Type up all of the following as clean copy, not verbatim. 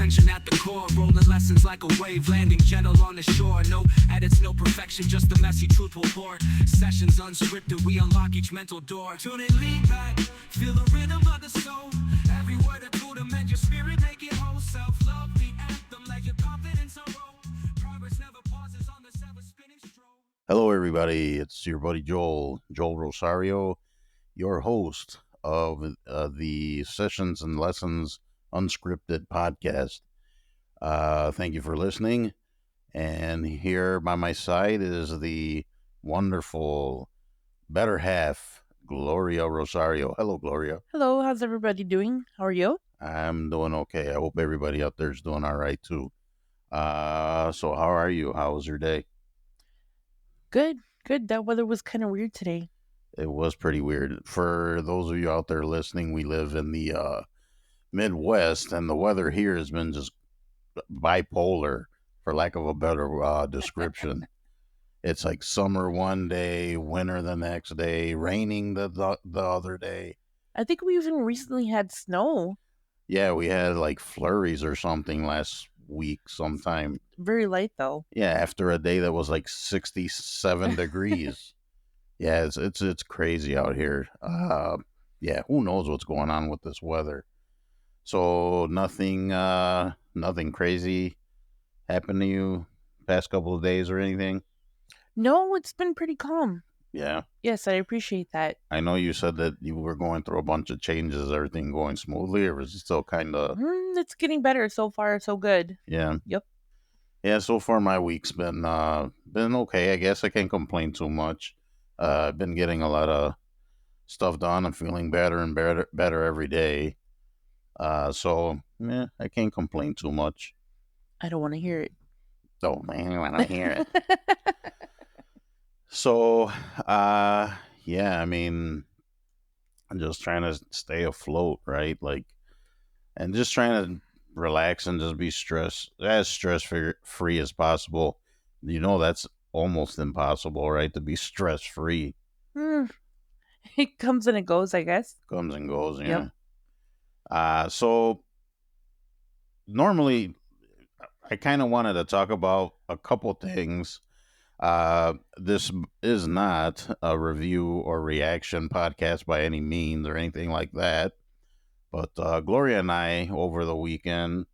intention at the core. Rolling lessons like a wave, landing gentle on the shore. No edits, no perfection, just the messy, truthful pour. Sessions unscripted, we unlock each mental door. Tune in, lean back, feel the rhythm of the soul. Every word a tool to mend your spirit, make it whole. Self-love, the anthem, let your confidence unroll. Progress never pauses on this ever-spinning stroll. Hello, everybody. It's your buddy Joel Rosario, your host of the Sessions and Lessons Unscripted podcast. Thank you for listening. And here by my side is the wonderful, better half, Gloria Rosario. Hello, Gloria. Hello, how's everybody doing? How are you? I'm doing okay. I hope everybody out there is doing all right, too. So how are you? How was your day? Good. That weather was kind of weird today. It was pretty weird. For those of you out there listening, we live in the Midwest, and the weather here has been just bipolar, for lack of a better description. It's like summer one day, winter the next day, raining the other day. I think we even recently had snow. Yeah, we had like flurries or something last week sometime. Very light though. Yeah, after a day that was like 67 degrees. Yeah, it's crazy out here. Yeah, who knows what's going on with this weather? So nothing crazy happened to you past couple of days or anything? No, it's been pretty calm. Yeah. Yes, I appreciate that. I know you said that you were going through a bunch of changes. Everything going smoothly, or was it still kind of? It's getting better so far, so good. Yeah. Yep. Yeah. So far, my week's been okay. I guess I can't complain too much. I've been getting a lot of stuff done. I'm feeling better and better every day. So yeah, I can't complain too much. I don't want to hear it. Oh man, I want to hear it. So, yeah, I mean, I'm just trying to stay afloat, right? Like, and just trying to relax and just be as stress free as possible. You know, that's almost impossible, right? To be stress free. It comes and it goes, I guess. Comes and goes, yeah. Yep. So normally, I kind of wanted to talk about a couple things. This is not a review or reaction podcast by any means or anything like that. But Gloria and I, over the weekend,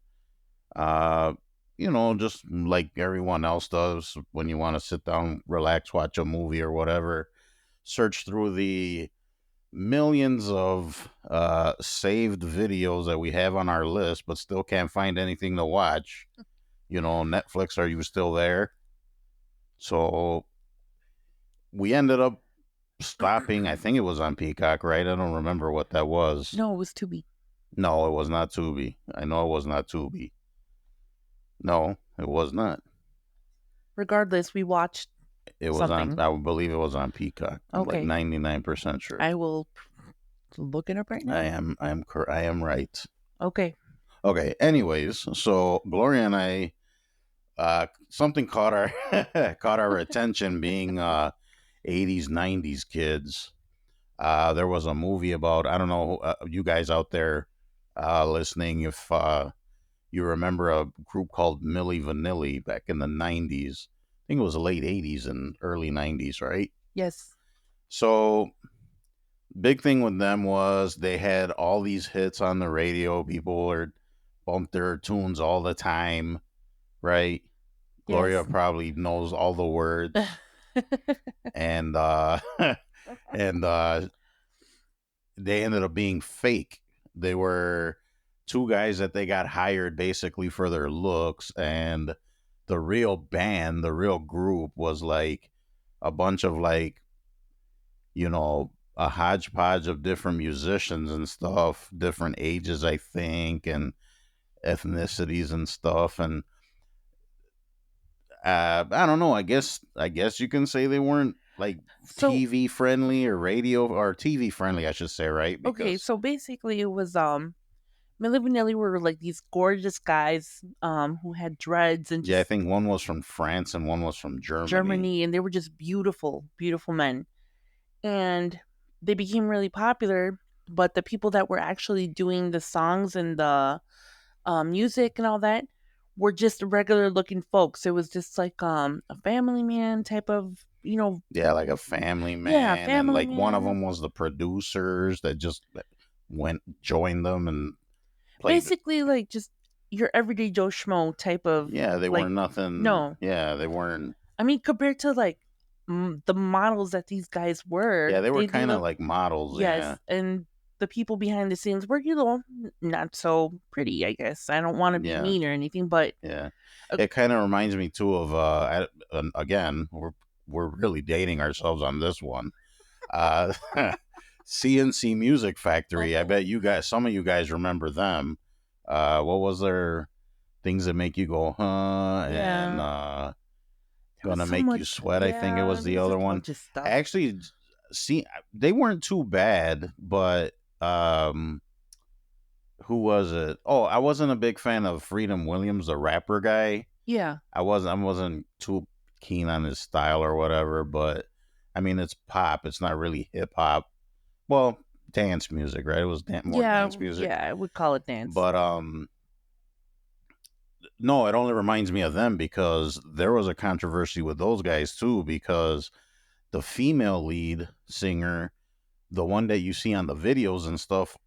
just like everyone else does when you want to sit down, relax, watch a movie or whatever, search through the millions of saved videos that we have on our list, but still can't find anything to watch. You know, Netflix, are you still there? So we ended up stopping. I think it was on Peacock, right? I don't remember what that was. No, it was Tubi. No, it was not Tubi. I know it was not Tubi. No, it was not. Regardless, we watched it was something. I would believe it was on Peacock. Okay. I'm like 99% sure. I will look it up right now. I am right. Okay. Anyways, so Gloria and I, something caught our attention being 80s, 90s kids. There was a movie about, I don't know, you guys out there listening, if you remember a group called Milli Vanilli back in the 90s. I think it was the late 80s and early 90s, right? Yes. So big thing with them was they had all these hits on the radio. People would bump their tunes all the time, right? Yes. Gloria probably knows all the words. and they ended up being fake. They were two guys that they got hired basically for their looks, and the real band, the real group was like a bunch of like, a hodgepodge of different musicians and stuff, different ages, I think, and ethnicities and stuff. And I don't know. I guess you can say they weren't like TV friendly or radio or TV friendly, I should say, right? Okay, so basically it was Milli Vanilli were like these gorgeous guys who had dreads and I think one was from France and one was from Germany. And they were just beautiful, beautiful men. And they became really popular, but the people that were actually doing the songs and the music and all that were just regular looking folks. It was just like a family man type of, Yeah, like a family yeah, man, and family like one of man. them was the producers that just went joined them and played. Basically, like just your everyday Joe Schmo type of Yeah, they like, weren't nothing. no. Yeah, they weren't. I mean, compared to like the models that these guys Yeah, were, they were they kind of look, like models. Yeah, yes, and the people behind the scenes were, not so pretty, I guess. I don't want to be yeah, mean or anything, but yeah. uh, It kind of reminds me too of again, we're really dating ourselves on this one. Uh, CNC Music Factory. I oh, bet you guys, some of you guys remember them. What was their things that make you go, huh? And yeah, there was gonna so make you much, sweat. I think it yeah, was there the was other just a one. bunch of I stuff. actually see they weren't too bad, but um, who was it? Oh, I wasn't a big fan of Freedom Williams, the rapper guy. Yeah, I wasn't too keen on his style or whatever, but I mean it's pop. It's not really hip hop. Well, dance music, right? It was more yeah, dance music. yeah, I would call it dance. But no, it only reminds me of them because there was a controversy with those guys too because the female lead singer, the one that you see on the videos and stuff,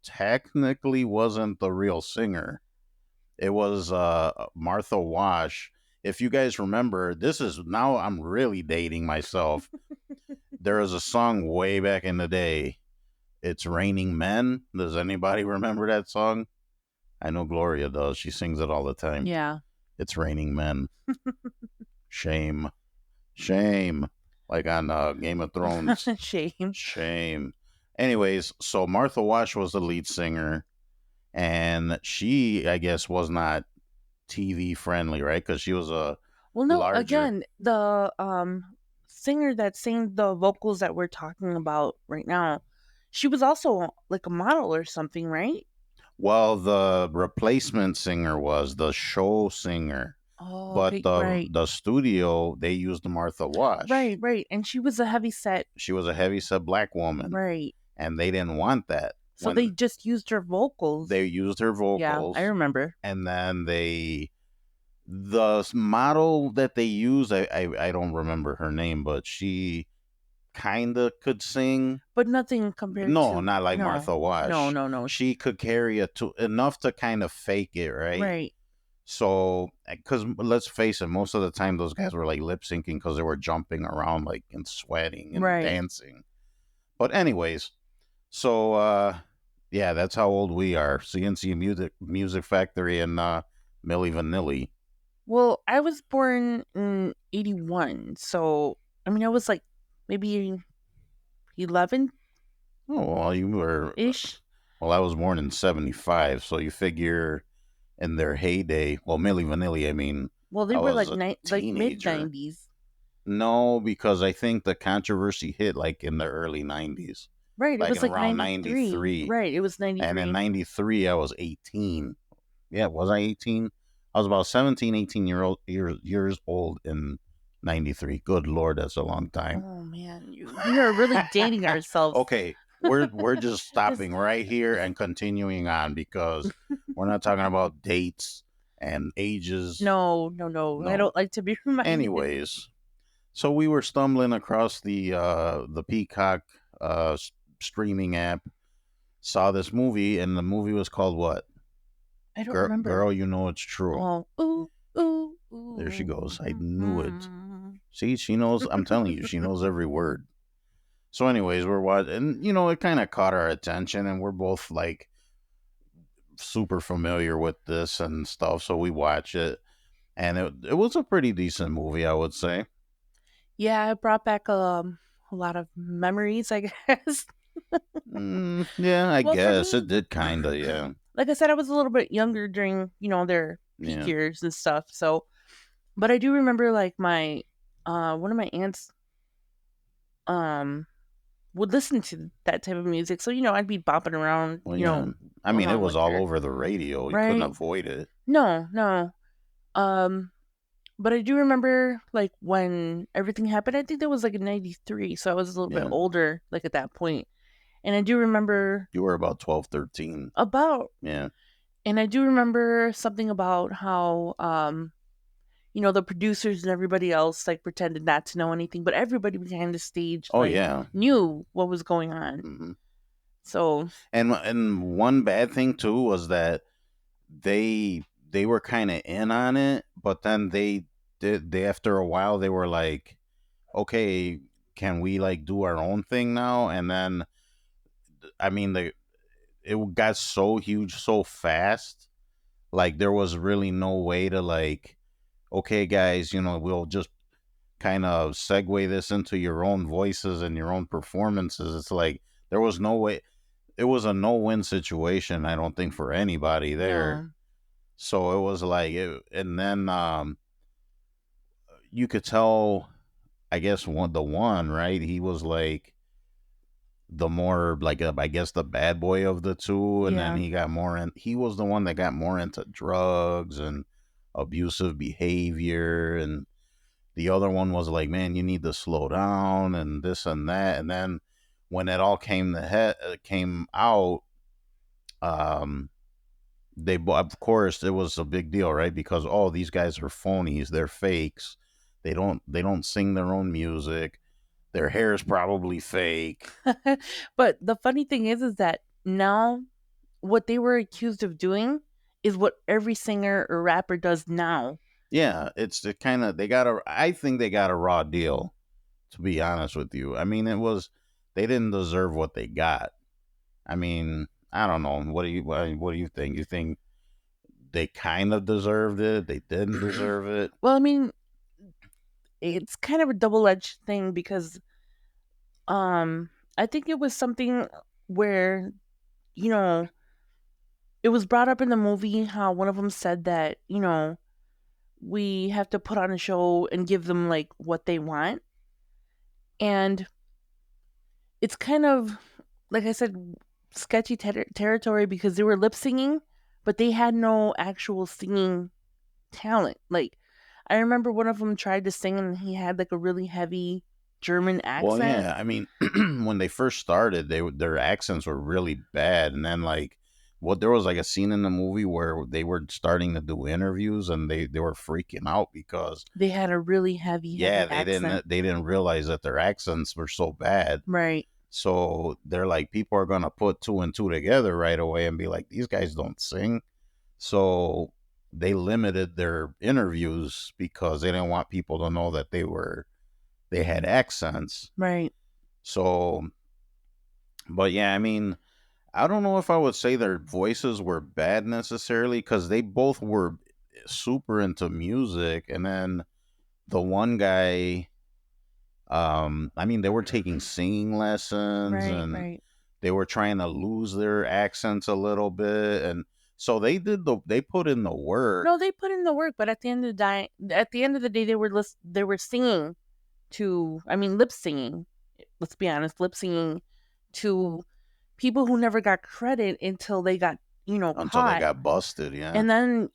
technically wasn't the real singer. It was Martha Wash. If you guys remember, this is now I'm really dating myself. There was a song way back in the day. It's Raining Men. Does anybody remember that song? I know Gloria does. She sings it all the time. Yeah, It's Raining Men. Shame. Shame. Like on Game of Thrones. shame. Shame. Anyways, so Martha Wash was the lead singer, and she, I guess, was not TV friendly, right? Because she was a Well, no, larger. again, the singer that sang the vocals that we're talking about right now, she was also like a model or something, right? Well, the replacement singer was the show singer, Oh, but okay, right. the studio they used Martha Wash. Right, right. And she was a heavy set, She was a heavyset black woman, right. and they didn't want that So they when just used her vocals. they used her Yeah, I vocals, remember. and then the model that they used, I don't remember her name, but she kind of could sing. But nothing compared No, to, not like no, Martha no, Wash. no, no. She could carry it to enough to kind of fake it, right? Right, So, because let's face it, most of the time those guys were like lip syncing because they were jumping around like and sweating and right. dancing. But anyways, so yeah, that's how old we are. CNC Music Factory and Milli Vanilli. Well, I was born in 81. So, I mean, I was like maybe 11 Oh well, you were. ish. Well, I was born in '75, so you figure in their heyday. Well, Milli Vanilli, I mean, Well, they I were was like a like mid teenager. 90s. No, because I think the controversy hit like in the early '90s, Right, it like was in like around 93. '93. Right, it was And in 93. '93, I was 18. Yeah, was I 18? I was about 17, 18 years old in '93. Good Lord, that's a long time. Oh man, we are really dating ourselves. Okay, we're just Just stopping right here and continuing on because we're not talking about dates and ages. no, no, no. I No. don't like to be reminded. Anyways, so we were stumbling across the Peacock streaming app, saw this movie, and the movie was called what? I don't Girl, remember. you know it's true. Oh, ooh, ooh, There she ooh. goes. I knew it. See, she knows. I'm telling you, she knows every word. So, anyways, we're watching, and it kind of caught our attention, and we're both like super familiar with this and stuff. So we watch it, and it was a pretty decent movie, I would say. Yeah, it brought back a lot of memories, I guess. Yeah, I Well, for guess it me, did kind of. Yeah, like I said, I was a little bit younger during, their peak yeah. years and stuff. So, but I do remember like my one of my aunts um would listen to that type of music. So, I'd be bopping around, Well, yeah. I mean, it along was with all her. over the radio. You couldn't Right? avoid it. No, no. Um but I do remember like when everything happened. I think that was like in 93, so I was a little bit Yeah, older like at that point. And I do remember you were about 12, 13. about Yeah, And I do remember something about how the producers and everybody else like pretended not to know anything, but everybody behind the stage Oh like yeah. knew what was going on. Hmm. So And one bad thing too was that they were kind of in on it, but then they after a while they were like, okay, can we like do our own thing now? And then I mean it got so huge so fast, like there was really no way to like, okay guys, we'll just kind of segue this into your own voices and your own performances. It's like there was no way. It was a no-win situation, I don't think, for anybody there. no, So it was like and then you could tell, I guess, one, right, he was like the more like I guess the bad boy of the two, and then yeah, he was the one that got more into drugs and abusive behavior, and the other one was like, man, you need to slow down and this and that. And then when it all came out, um of course it was a big deal, right? Because oh, these guys are phonies, they're fakes, they don't sing their own music, their hair is probably fake. but the funny thing is that now what they were accused of doing is what every singer or rapper does now. Yeah, it's the kind of they got a I think they got a raw deal, to be honest with you. I mean, it was they didn't deserve what they got. I mean, I don't know. What do you think? You think they kind of deserved it? They didn't deserve it? Well, I mean, it's kind of a double-edged thing because I think it was something where, you know, it was brought up in the movie how one of them said that, we have to put on a show and give them like what they want. And it's kind of, like I said, sketchy territory because they were lip singing, but they had no actual singing talent. Like, I remember one of them tried to sing and he had like a really heavy German Well, accent. yeah. I mean, when they first started, their accents were really bad, and then like, what there was like a scene in the movie where they were starting to do interviews, and they were freaking out because They had a really heavy, yeah, heavy they accent. didn't realize that their accents were so bad. Right. So they're like, people are gonna put two and two together right away and be like, these guys don't sing. So they limited their interviews because they didn't want people to know that they had accents. Right. So, but yeah, I mean, I don't know if I would say their voices were bad necessarily because they both were super into music, and then the one guy, I mean, they were taking singing lessons Right. and Right. they were trying to lose their accents a little bit, and so they put in the work. No, they put in the work, but at the end of the day, they were singing to, I mean, lip singing. Let's be honest, lip singing to people who never got credit until they got, Until they caught. got busted. Yeah, And then,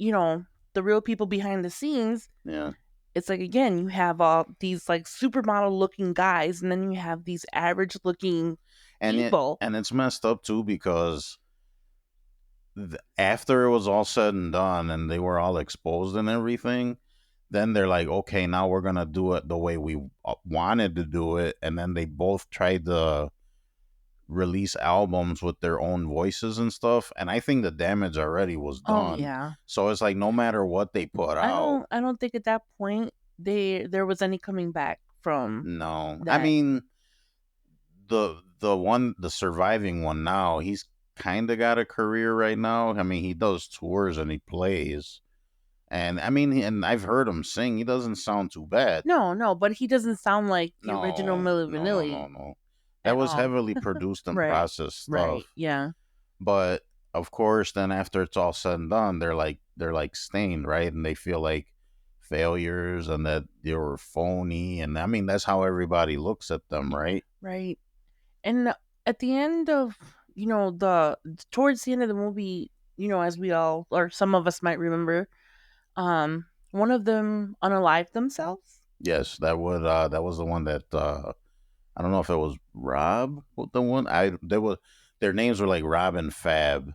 the real people behind the scenes, yeah. it's like, again, you have all these like supermodel looking guys, and then you have these average looking people. And it's messed up too because after it was all said and done and they were all exposed and everything, then they're like, okay, now we're gonna do it the way we wanted to do it, and then they both tried to release albums with their own voices and stuff, and I think the damage already was Oh, done. yeah. So it's like no matter what they put out, I don't think at that point there was any coming back from no. I that. mean, the surviving one now, he's kind of got a career right now. I mean, he does tours and he plays, and I mean, and I've heard him sing. He doesn't sound too bad. No, no, but he doesn't sound like the original No, Milli no, no, no, Vanilli no. That at was all. heavily produced and Right. processed Right. stuff. Yeah. But of course, then after it's all said and done, they're like stained, right? And they feel like failures and that they were phony. And I mean, that's how everybody looks at them, right? Right. And at the end of, the towards the end of the movie, as we all or some of us might remember, one of them unalived themselves. Yes, that was the one that I don't know if it was Rob, the one I there was their names were like Rob and Fab,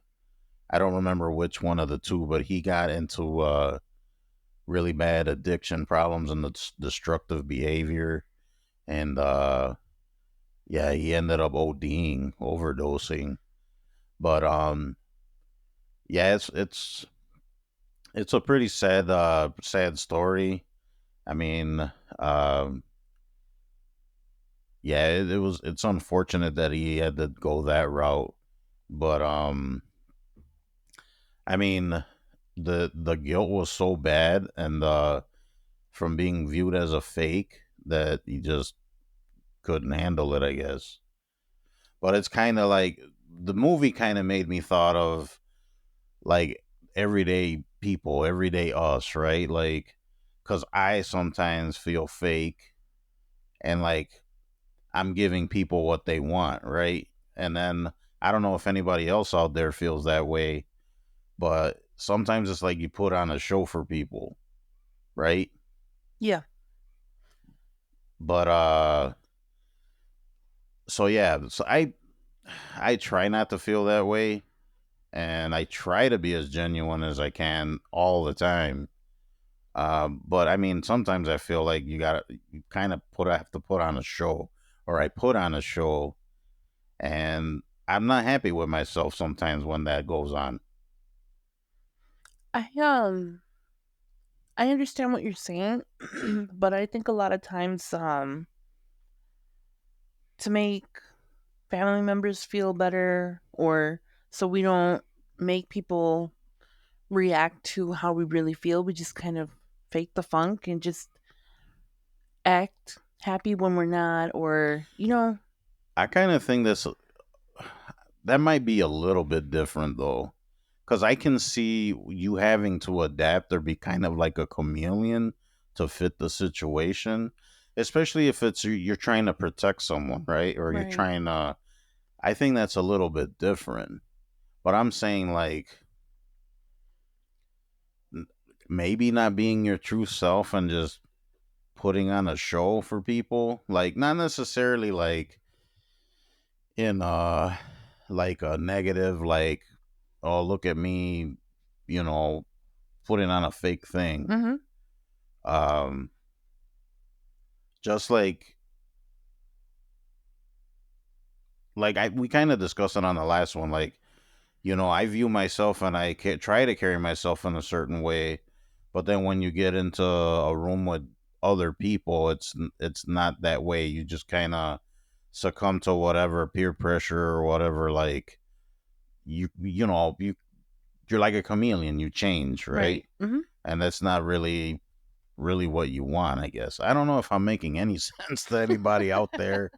I don't remember which one of the two, but he got into really bad addiction problems and destructive behavior, and yeah, he ended up ODing, overdosing. But yeah, it's a pretty sad story. I mean, um, yeah, it's unfortunate that he had to go that route, but I mean, the guilt was so bad, and from being viewed as a fake that he just couldn't handle it, I guess. But it's kind of like the movie kind of made me thought of like everyday people, everyday us, right? Like, because I sometimes feel fake and like I'm giving people what they want, right? And then I don't know if anybody else out there feels that way, but sometimes it's like you put on a show for people, right? Yeah. But so yeah, so I try not to feel that way, and I try to be as genuine as I can all the time. But I mean, sometimes I feel like you kind of have to put on a show, or I put on a show, and I'm not happy with myself sometimes when that goes on. I I understand what you're saying, but I think a lot of times to make family members feel better, or so we don't make people react to how we really feel, we just kind of fake the funk and just act happy when we're not, or I kind of think that might be a little bit different though, because I can see you having to adapt or be kind of like a chameleon to fit the situation, especially if it's you're trying to protect someone, right? Or you're right. trying to. I think that's a little bit different. But I'm saying like maybe not being your true self and just putting on a show for people, like not necessarily like in like a negative, like, oh, look at me, you know, putting on a fake thing. Mm-hmm. um just like I we kind of discussed it on the last one, like, I view myself and try to carry myself in a certain way, but then when you get into a room with other people, it's not that way. You just kind of succumb to whatever peer pressure or whatever. Like you're like a chameleon. You change, right? Right. Mm-hmm. And that's not really what you want, I guess. I don't know if I'm making any sense to anybody out there,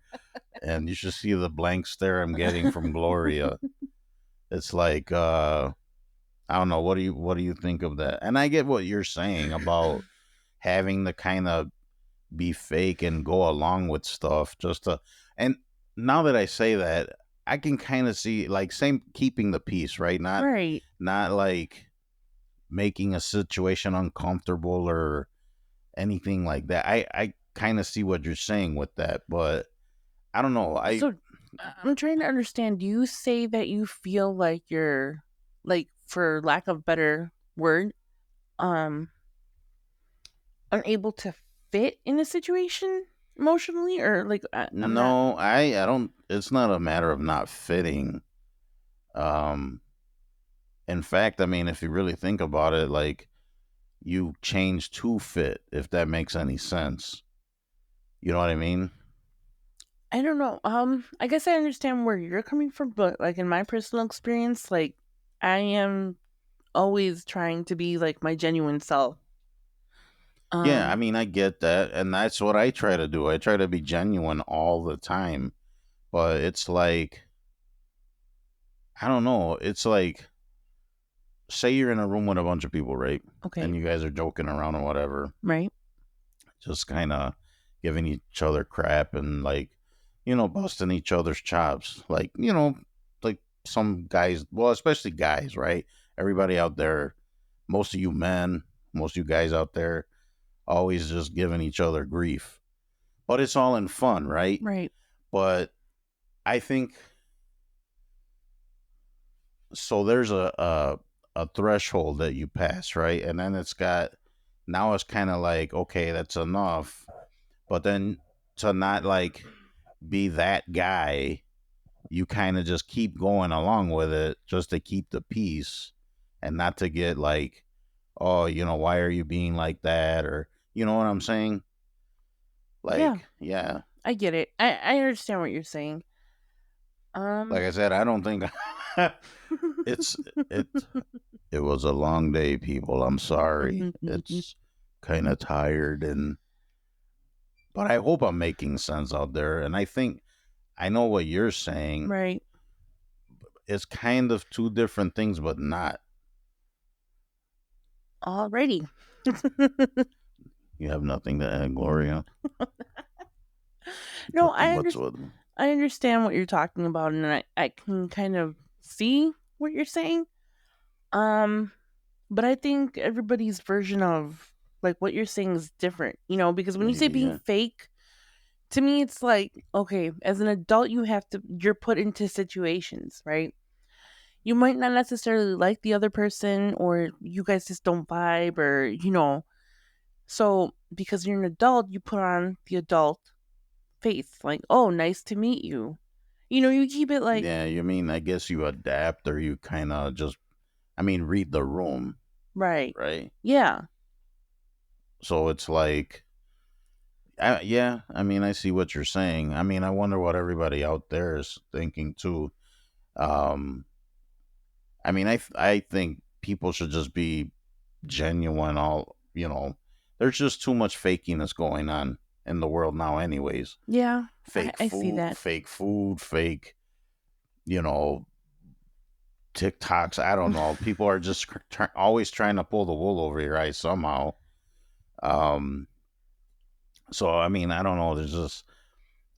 and you should see the blank stare I'm getting from Gloria. It's like I don't know. What do you think of that? And I get what you're saying about having to kind of be fake and go along with stuff just to. And now that I say that, I can kind of see like same keeping the peace, right? Not Right. not like making a situation uncomfortable or anything like that. I kind of see what you're saying with that, but I don't know. I So I'm trying to understand. Do you say that you feel like you're, like, for lack of better word, um, unable to fit in a situation emotionally, or like I'm not. no, I don't. It's not a matter of not fitting. Um, In fact, I mean, if you really think about it, like you change to fit, if that makes any sense. You know what I mean? I don't know. I guess I understand where you're coming from, but like in my personal experience, like I am always trying to be like my genuine self. Yeah, I Um, mean, I get that. And that's what I try to do. I try to be genuine all the time. But it's like, I don't know. It's like, say you're in a room with a bunch of people, right? okay, And you guys are joking around or whatever, right, just kind of giving each other crap and like, busting each other's chops. Like some guys, well, especially guys, right? Everybody out there, most of you men, most of you guys out there, always just giving each other grief. But it's all in fun, right? right, But I think So there's a threshold that you pass, right? And then it's got, now it's kind of like, okay, that's enough. But then to not like be that guy, you kind of just keep going along with it just to keep the peace and not to get like, oh, why are you being like that? Or, you know what I'm saying? Yeah, Like, yeah. I get it. I understand what you're saying. Like Um, I said, I don't think it's it it was a long day, people. I'm sorry. It's kind of tired, and but I hope I'm making sense out there. And I think I know what you're saying. right. It's kind of two different things, but not. Alrighty. You have nothing to add, Gloria. No, Nothing whatsoever. I understand what you're talking about, and I can kind of see what you're saying. Um, but I think everybody's version of like what you're saying is different, because when you say Maybe, being yeah. fake, to me it's like, okay, as an adult you're put into situations, right? You might not necessarily like the other person, or you guys just don't vibe, or so because you're an adult, you put on the adult face, like, oh, nice to meet you. You keep it like, Yeah, you mean, I guess you adapt or you kind of just, I mean, read the room, right. right? Yeah. So it's like, yeah, I mean, I see what you're saying. I mean, I wonder what everybody out there is thinking too. Um, I mean, I think people should just be genuine. There's just too much fakiness going on in the world now, anyways. Yeah. I see that. Fake, you know, TikToks. I don't know. People are just always trying to pull the wool over your eyes somehow. Um, so I mean, I don't know. There's just,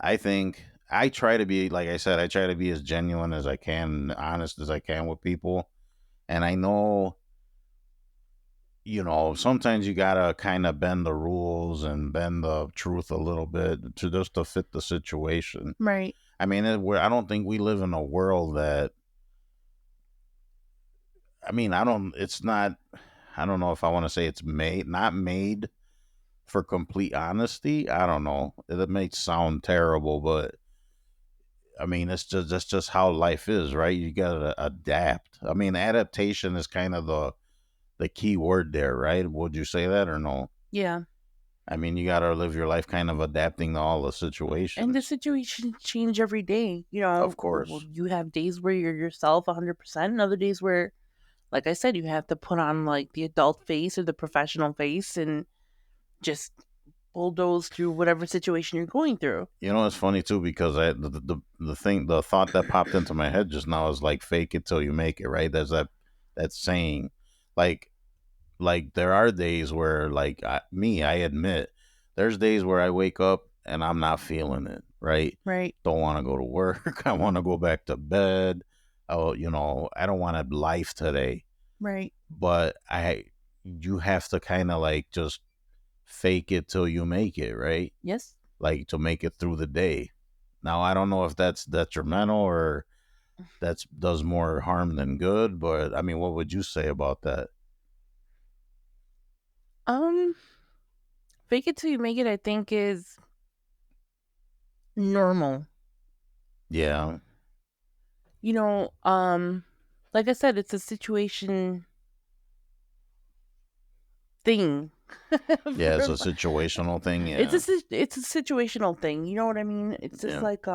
I think I try to be, like I said, I try to be as genuine as I can, honest as I can with people. And I know, sometimes you gotta kind of bend the rules and bend the truth a little bit to just to fit the situation. Right. I mean, I don't think we live in a world that, I mean, it's not, I don't know if I want to say it's not made for complete honesty. I don't know. It may sound terrible, but I mean, that's just how life is, right? You gotta adapt. I mean, adaptation is kind of the key word there, right? Would you say that or no? Yeah. I mean, you gotta live your life kind of adapting to all the And the situations. situation change every day. Of course. You have days where you're yourself 100%, and other days where, like I said, you have to put on like the adult face or the professional face and just bulldoze through whatever situation you're going through. It's funny too because the thought that popped into my head just now is like fake it till you make it, right? There's that saying, like there are days where like I admit there's days where I wake up and I'm not feeling it, right? Right. Don't want to go to work. I want to go back to bed. Oh, I don't want a life today. Right. But you have to kind of like just fake it till you make it, right? Yes. Like to make it through the day. Now I don't know if that's detrimental or that's does more harm than good, but I mean, what would you say about that? Um, fake it till you make it, I think, is normal. Yeah, You know, um, like I said, it's a situation thing. yeah, it's a situational thing. It's Yeah, it's a situational thing. You know what I mean? It's just yeah, like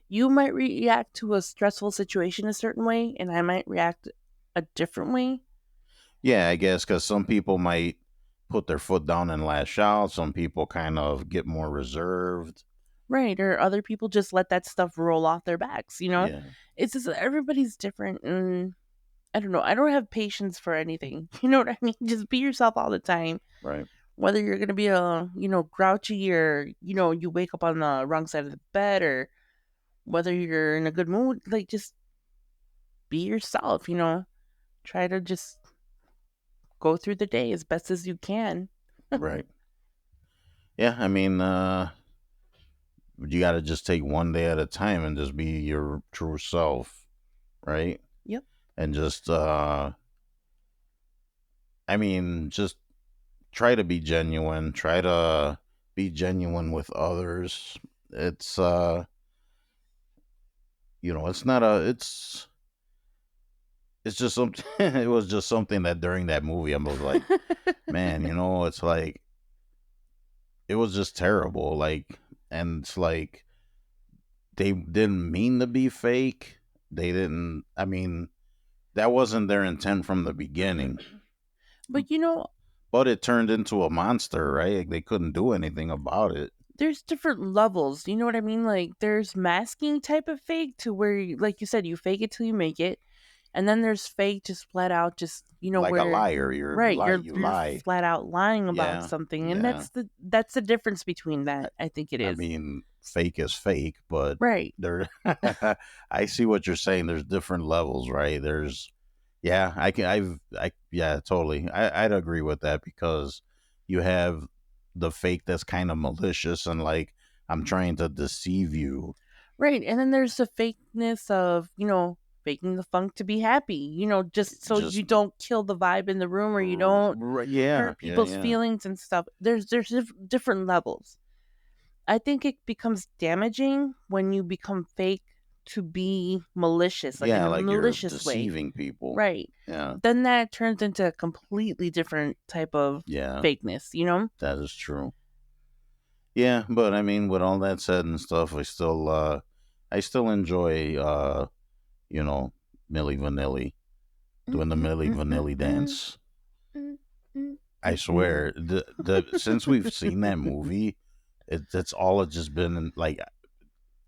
you might react to a stressful situation a certain way, and I might react a different way. yeah. I guess because some people might put their foot down and lash out. Some people kind of get more reserved. Right. Or other people just let that stuff roll off their backs. Yeah, It's just everybody's different, and I don't know. I don't have patience for anything. You know what I mean? Just be yourself all the time. right. Whether you're gonna be grouchy, or you wake up on the wrong side of the bed, or whether you're in a good mood, like, just be yourself. Try to just go through the day as best as you can. Right. Yeah, I mean, you got to just take one day at a time and just be your true self, right? Yep. and just I mean, just try to be genuine. Try to be genuine with others. It's it's not a it's just something. It was just something that during that movie I was like, man, it's like it was just terrible. Like, and it's like they didn't mean to be fake. They didn't. I mean, that wasn't their intent from the beginning. But you know, But it turned into a monster, right? Like, they couldn't do anything about it. there's different levels. You know what I mean? Like there's masking type of fake to where, like you said, you fake it till you make it, and then there's fake just flat out, just Like a where liar, right, you you're lie. flat out lying about Yeah, something, and yeah. that's the difference between that. I think it I is mean, fake is fake, but right. there. I see what you're saying. There's different levels, right? Yeah, yeah, totally. I'd agree with that because you have the fake that's kind of malicious and like I'm trying to deceive you. Right. And then there's the fakeness of, faking the funk to be happy, just so you Just don't kill the vibe in the room or you don't yeah, hurt yeah, people's yeah, feelings and stuff. There's different levels. I think it becomes damaging when you become fake to be malicious, like in yeah. a Like you're malicious way. deceiving people. Right. Yeah, Then that turns into a completely different type of yeah, fakeness, that is true. Yeah, but I mean, with all that said and stuff, I still enjoy you know, Millie Vanilli doing the Millie Vanilli dance. I swear, the since we've seen that movie, that's all it's just been like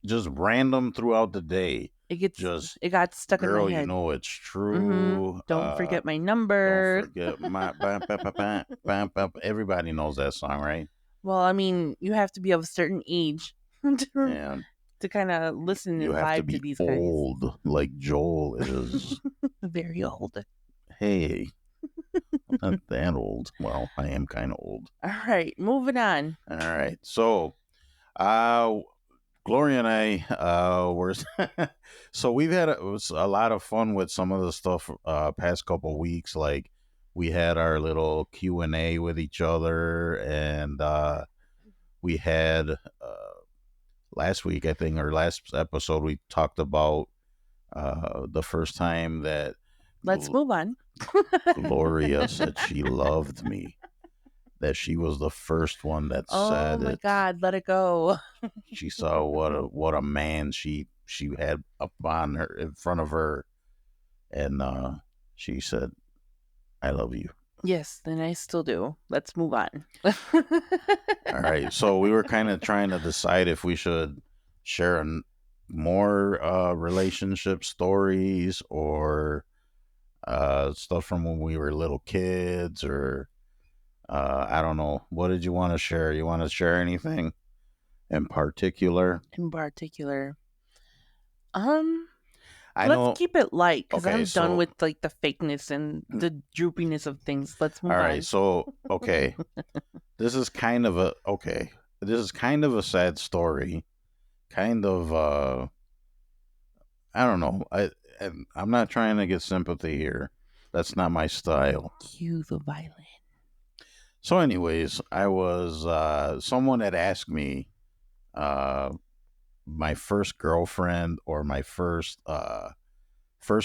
just random throughout the day. It gets Just it got stuck in my girl, head. it's true. Don't forget my Don't number. forget my bam, bam, bam, bam, bam, bam. Everybody knows that song, right? Well, I mean, you have to be of a certain age to, And to kind of listen you and have to vibe to be these guys. old like Joel is. Very old. Hey, I'm not that old. Well, I am kind of old. All right, moving on. All right. So, uh, Gloria and I were so we've had it was a lot of fun with some of the stuff past couple weeks. Like we had our little Q&A with each other, and we had last week, I think, or last episode, we talked about the first time that Let's move on. Gloria said she loved me. That she was the first one that Oh said my it. God, let it go. She saw what a man she had up on her in front of her, and she said, "I love you." Yes, then I still do. Let's move on. All right. So we were kind of trying to decide if we should share more relationship stories or stuff from when we were little kids, or I don't know. What did you want to share? You want to share anything in particular? In particular. Um, I let's know. keep it light because Okay, I'm done so with like the fakeness and the droopiness of things. Let's all move right, on. so okay, this is kind of a okay. This is kind of a sad story. Kind of I don't know. I'm not trying to get sympathy here. That's not my style. Cue the violin. So anyways, I was someone had asked me uh my first girlfriend or my first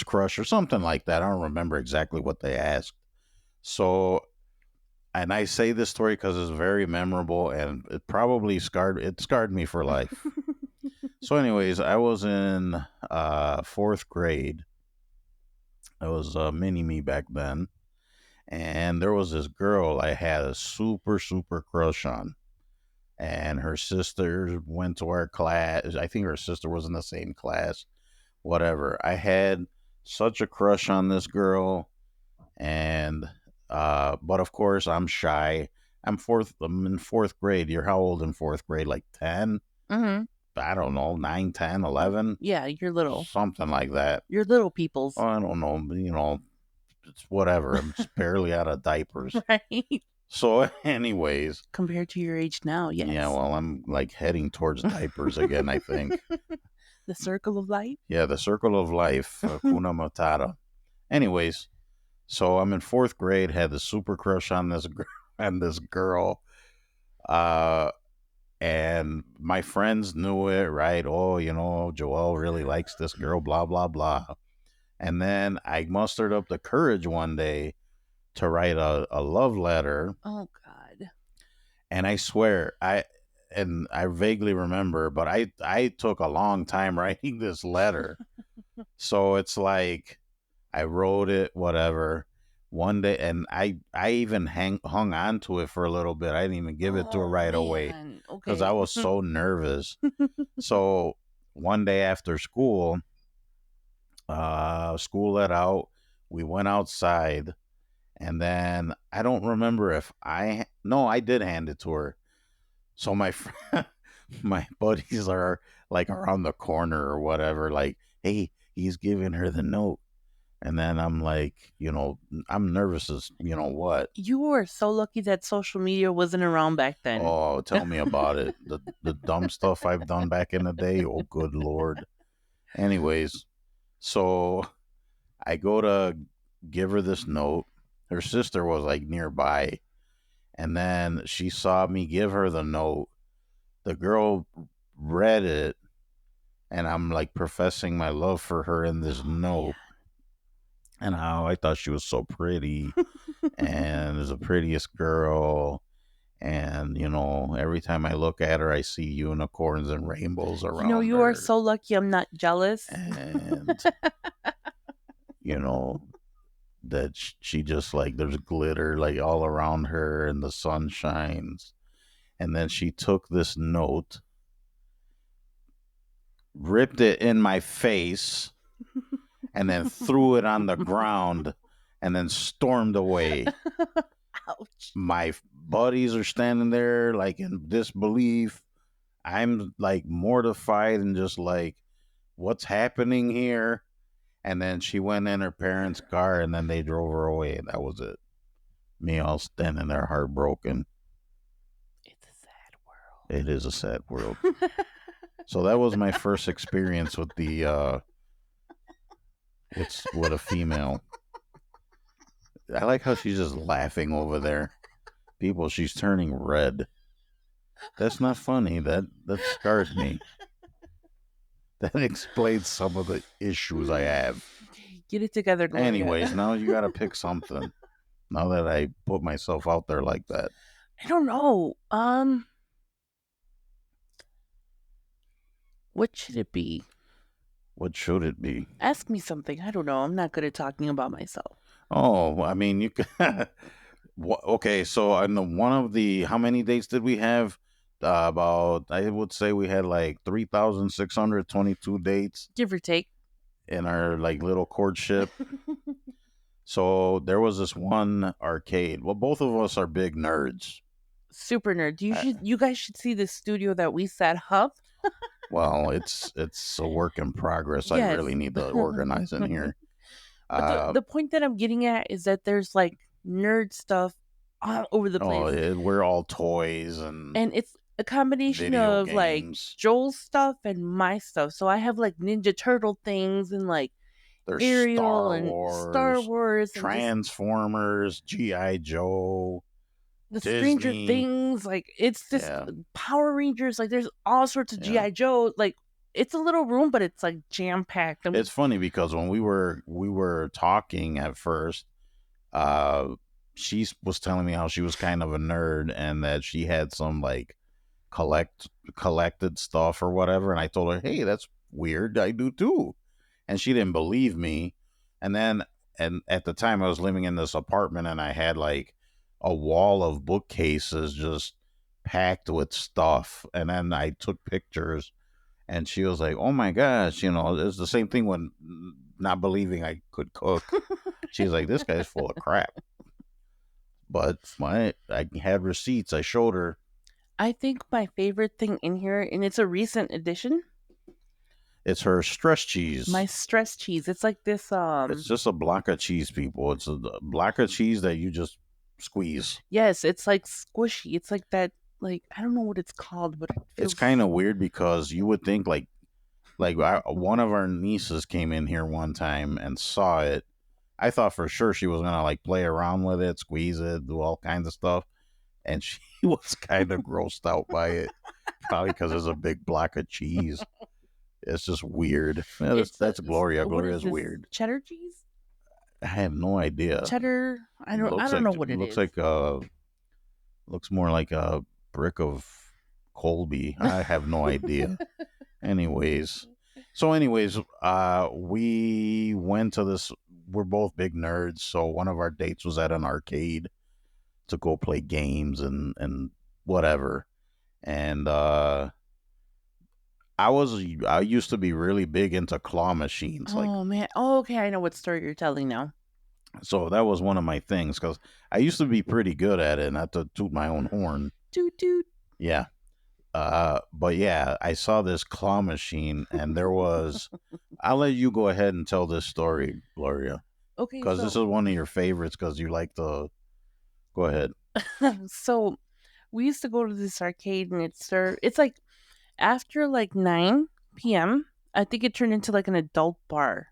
crush or something like that. I don't remember exactly what they asked. So and I say this story because it's very memorable and it scarred me for life. So, anyways, I was in fourth grade. I was a mini me back then, and there was this girl I had a super super crush on, and her sister went to our class. I think her sister was in the same class. Whatever. I had such a crush on this girl, and but of course I'm shy. I'm in fourth grade. You're how old in fourth grade? Like 10? Mm-hmm. I don't know, 9, 10, 11, Yeah, you're little. something like that. You're little peoples. I don't know, it's whatever. I'm just barely out of diapers. Right? So anyways, Compared to your age now, yeah, yes. well, I'm like heading towards diapers again, I think. The circle of life. Yeah, the circle of life, Kuna Matata. Anyways, so I'm in fourth grade, had the super crush on this on this girl, uh, and my friends knew it, right? Oh, Joel really likes this girl, blah blah blah. And then I mustered up the courage one day to write a love letter, Oh God. and I swear I vaguely remember, but I took a long time writing this letter. So it's like I wrote it, whatever. One day, and I even hung on to it for a little bit. I didn't even give it to her Oh right away man. because I Okay. was so nervous. So one day after school, school let out. We went outside, and then I don't remember if no, I did hand it to her. So my buddies are like around the corner or whatever, like, hey, he's giving her the note. And then I'm like, I'm nervous as what. You were so lucky that social media wasn't around back then. Oh, tell me about it. The dumb stuff I've done back in the day. Oh, good Lord. Anyways, so I go to give her this note. Her sister was like nearby. And then she saw me give her the note. The girl read it, and I'm like professing my love for her in this Oh note. And how I thought she was so pretty and is the prettiest girl. And, every time I look at her, I see unicorns and rainbows around You are her. so lucky I'm not jealous. And, you know, that she just like, there's glitter like all around her and the sun shines. And then she took this note, ripped it in my face, and then threw it on the ground and then stormed away. Ouch. My buddies are standing there like in disbelief. I'm like mortified and just like, what's happening here? And then she went in her parents' car, and then they drove her away, and that was it. Me all standing there heartbroken. It's a sad It is a sad world. So that was my first experience with with a female. I like how she's just laughing over there. People, she's turning red. That's not funny. That scarred me. That explains some of the issues I have. Get it together, Gloria. Anyways, now you got to pick something. Now that I put myself out there like that. I don't know. What should it be? What should it be? Ask me something. I don't know. I'm not good at talking about myself. Oh, I mean, you could. Okay, so on one of the, how many dates did we have? About, I would say we had like 3,622 dates Give or take. in our like little courtship. So there was this one arcade. Well, both of us are big nerds. Super nerd. I, You guys should see the studio that we set up. well, it's a work in progress. I Yes. really need to organize in here. But the point that I'm getting at is that there's like nerd stuff all over the place. We're all toys and it's a combination video of like games. Joel's stuff and my stuff. So I have like Ninja Turtle things and like There's Ariel Star and Star Wars, Wars and just Transformers, GI Joe, the Stranger Disney. Things. Like it's just Yeah, Power Rangers. Like there's all sorts of yeah. GI Joe. Like it's a little room, but it's like jam packed. It's funny because when we were talking at first, uh, she was telling me how she was kind of a nerd and that she had some like collected stuff or whatever, and I told her, hey, that's weird, I do too. And she didn't believe me. And at the time I was living in this apartment, and I had like a wall of bookcases just packed with stuff, and then I took pictures, and she was like, oh my gosh, it's the same thing when not believing I could cook. She's like, this guy's full of crap. But I had receipts. I showed her. I think my favorite thing in here, and it's a recent addition, It's her stress cheese. my stress cheese. It's like this. It's just a block of cheese, people. It's a block of cheese that you just squeeze. Yes, it's like squishy. It's like that. Like I don't know what it's called, but it feels It's kind of weird because you would think one of our nieces came in here one time and saw it, I thought for sure she was gonna like play around with it, squeeze it, do all kinds of stuff, and she was kind of grossed out by it, probably because there's a big block of cheese. It's just weird. Yeah, It's that's Gloria. what is Gloria's this? weird. Cheddar cheese? I have no idea. Cheddar? I don't know what it Looks is. like looks more like a brick of Colby. I have no idea. Anyways, we went to this. We're both big nerds, so one of our dates was at an arcade to go play games and whatever. And I used to be really big into claw machines, like, Oh man. Oh, okay. I know what story you're telling now. so that was one of my things because I used to be pretty good at it. Not to toot my own horn, Toot toot. yeah. But yeah, I saw this claw machine, and there was. I'll let you go ahead and tell this story, Gloria, Okay, because this is one of your favorites. Because you like the. Go ahead. so we used to go to this arcade and it's like after like 9 p.m. I think it turned into like an adult bar.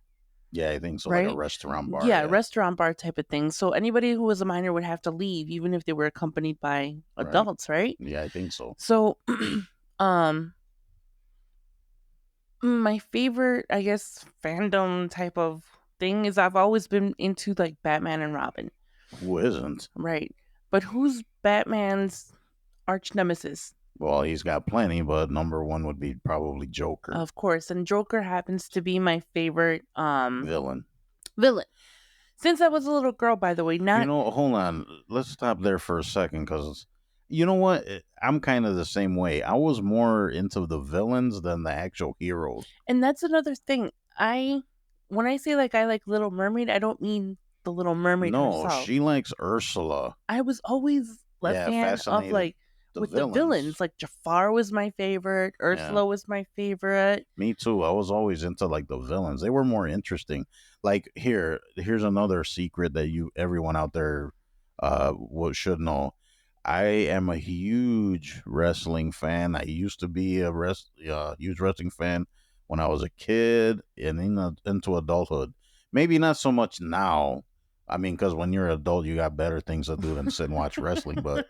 Yeah, I think so. Like a Right? restaurant bar. Yeah, Yeah. restaurant bar type of thing. So anybody who was a minor would have to leave, even if they were accompanied by Right. adults, right? Yeah, I think so. So, um, my favorite, I guess, fandom type of thing is I've always been into like Batman and Robin, Who isn't? right? But who's Batman's arch nemesis? Well, he's got plenty, but number one would be probably Joker, Of course, and Joker happens to be my favorite villain. villain. Since I was a little girl, by the way, You not know, hold on. Let's stop there for a second, because you know what? I'm kind of the same way. I was more into the villains than the actual heroes. and that's another thing. When I say like I like Little Mermaid, I don't mean the Little Mermaid No, herself. she likes Ursula. I was always a Yeah, fan of fascinated like the with the villains. Like Jafar was my favorite, Ursula was my favorite. Me too. I was always into like the villains. They were more interesting. Like here's another secret that everyone out there should know. I am a huge wrestling fan. I used to be a huge wrestling fan when I was a kid and into adulthood. Maybe not so much now. I mean, because when you're an adult, you got better things to do than sit and watch wrestling. But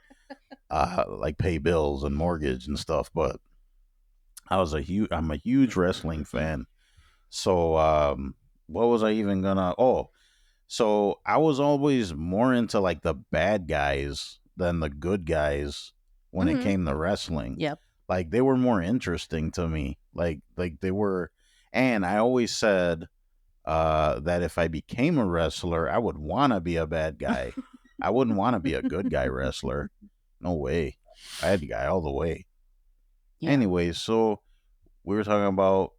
like pay bills and mortgage and stuff. But I'm a huge wrestling fan. So what was I even gonna? Oh, so I was always more into like the bad guys than the good guys when it Mhm. came to wrestling. Yep. Like they were more interesting to me. Like they were, and I always said that if I became a wrestler, I would want to be a bad guy. I wouldn't want to be a good guy wrestler. No way. Bad guy all the way. Yeah. Anyways, so we were talking about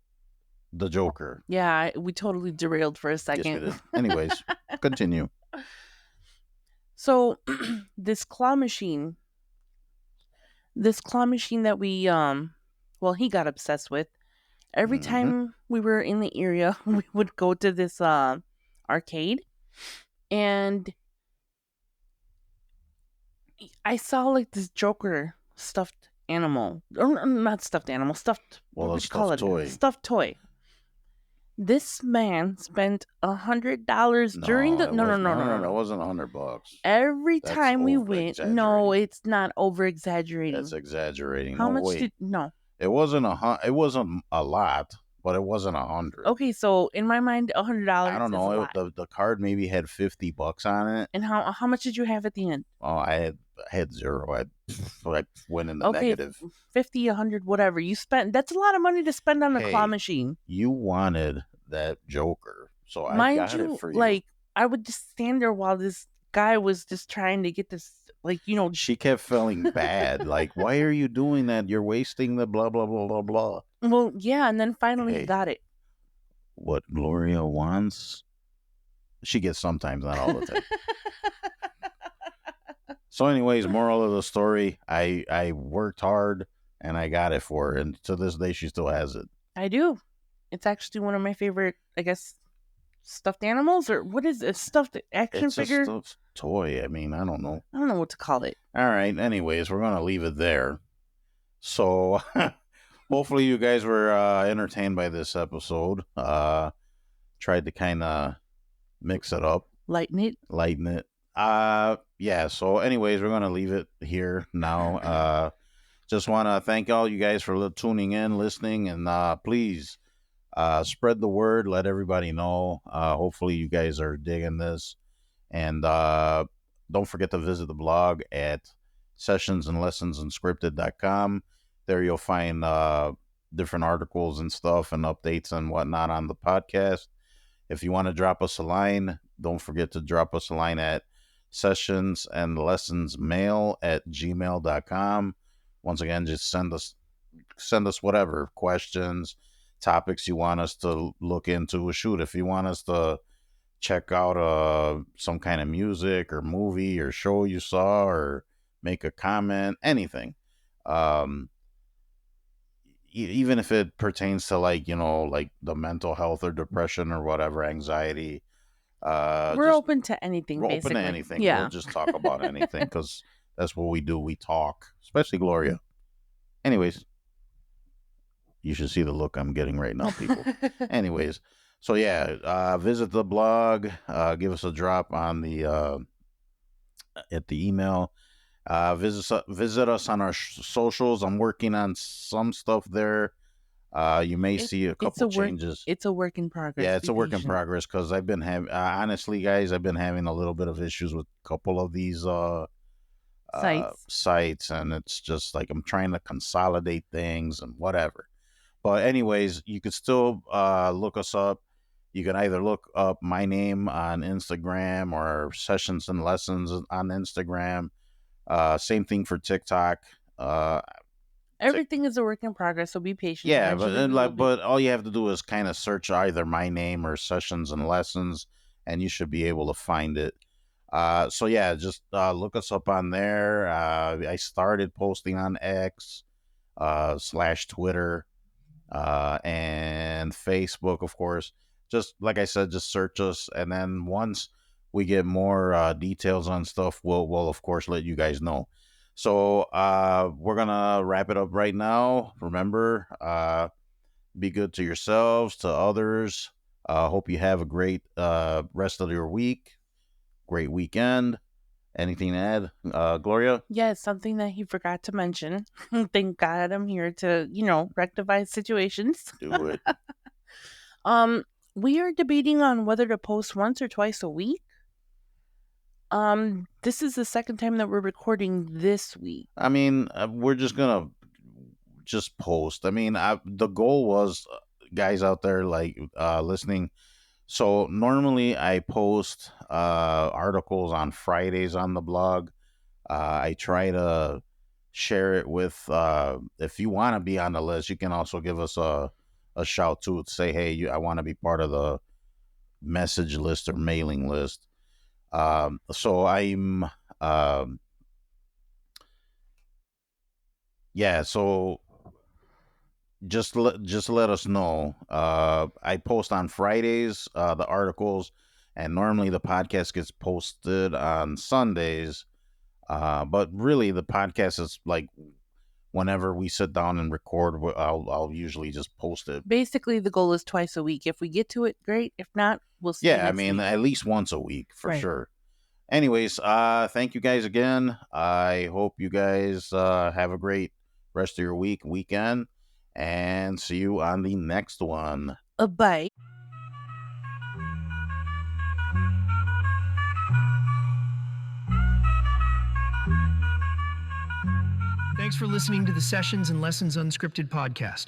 the Joker. Yeah, we totally derailed for a Yes, we second. did. Anyways, continue. So this claw machine that we well, he got obsessed with. Every Mhm. time we were in the area, we would go to this arcade, and I saw like this Joker stuffed animal, or not stuffed animal, stuffed. Well, What a would you call stuffed it? toy. Stuffed toy. This man spent $100 during the No, no. that wasn't $100. Every That's time we went, no, over-exaggerating. it's not over exaggerating. That's exaggerating. How No, much wait. did no? It wasn't it wasn't a lot, but it wasn't 100. Okay, so in my mind, $100 I don't is a know. lot. The card maybe had $50 on it. And how much did you have at the end? Oh, I had zero. I like went in the Okay, negative. 50, 100, whatever you spent. That's a lot of money to spend on a claw Hey, machine. You wanted that Joker, so I Mind got you, it for you. like I would just stand there while this guy was just trying to get this, like She kept feeling bad. Like, why are you doing that? You're wasting the blah blah blah blah blah. Well, yeah, and then finally he Hey. got it. What Gloria wants, she gets sometimes, not all the time. So, anyways, moral of the story: I worked hard and I got it for her, and to this day she still has it. I do. It's actually one of my favorite, I guess, stuffed animals, or what is it? Stuffed action It's figure? a stuffed toy. I mean, I don't know. I don't know what to call it. All right. Anyways, we're gonna leave it there. So, hopefully, you guys were entertained by this episode. Tried to kind of mix it up, lighten it. lighten it. Yeah. So, anyways, we're gonna leave it here now. Just want to thank all you guys for tuning in, listening, and please spread the word. Let everybody know. Hopefully, you guys are digging this. And don't forget to visit the blog at sessionsandlessonsunscripted.com. There you'll find different articles and stuff and updates and whatnot on the podcast. If you want to drop us a line, don't forget to drop us a line at sessionsandlessonsmail@gmail.com. Once again, just send us whatever questions, topics you want us to look into. Shoot, if you want us to check out some kind of music or movie or show you saw or make a comment, anything. Even if it pertains to like the mental health or depression or whatever, anxiety. We're open to anything. We're basically. open to anything. Yeah. We'll just talk about anything because that's what we do. We talk, especially Gloria. Anyways, you should see the look I'm getting right now, people. Anyways, so yeah, visit the blog. Give us a drop on the at the email. Visit us on our socials. I'm working on some stuff there. You may see a couple changes. It's a work in progress. Yeah, it's a work in progress because I've been having, honestly, guys, I've been having a little bit of issues with a couple of these sites, and it's just like I'm trying to consolidate things and whatever. But anyways, you could still look us up. You can either look up my name on Instagram or Sessions and Lessons on Instagram. Same thing for TikTok. Everything is a work in progress, so be patient. Yeah, but all you have to do is kind of search either my name or Sessions and Lessons, and you should be able to find it. So yeah, just look us up on there. I started posting on X / Twitter and Facebook, of course. Just like I said, just search us, and then once we get more details on stuff, we'll of course let you guys know. So we're gonna wrap it up right now. Remember, be good to yourselves, to others. Hope you have a great rest of your week, great weekend. Anything to add, Gloria? Yeah, it's something that he forgot to mention. Thank God I'm here to, rectify situations. Do it. We are debating on whether to post once or twice a week. This is the second time that we're recording this week. I mean, we're just gonna post. I mean, the goal was, guys out there like listening. So normally I post articles on Fridays on the blog. I try to share it with. If you want to be on the list, you can also give us a shout to say, hey, I want to be part of the message list or mailing list. So I'm yeah, so just let us know. I post on Fridays the articles, and normally the podcast gets posted on Sundays. But really, the podcast is like whenever we sit down and record, I'll usually just post it. Basically, the goal is twice a week. If we get to it, great. If not, we'll see. Yeah, I mean, at least once a week for sure. Anyways, thank you guys again. I hope you guys have a great rest of your weekend, and see you on the next one. Bye. Thanks for listening to the Sessions and Lessons Unscripted podcast.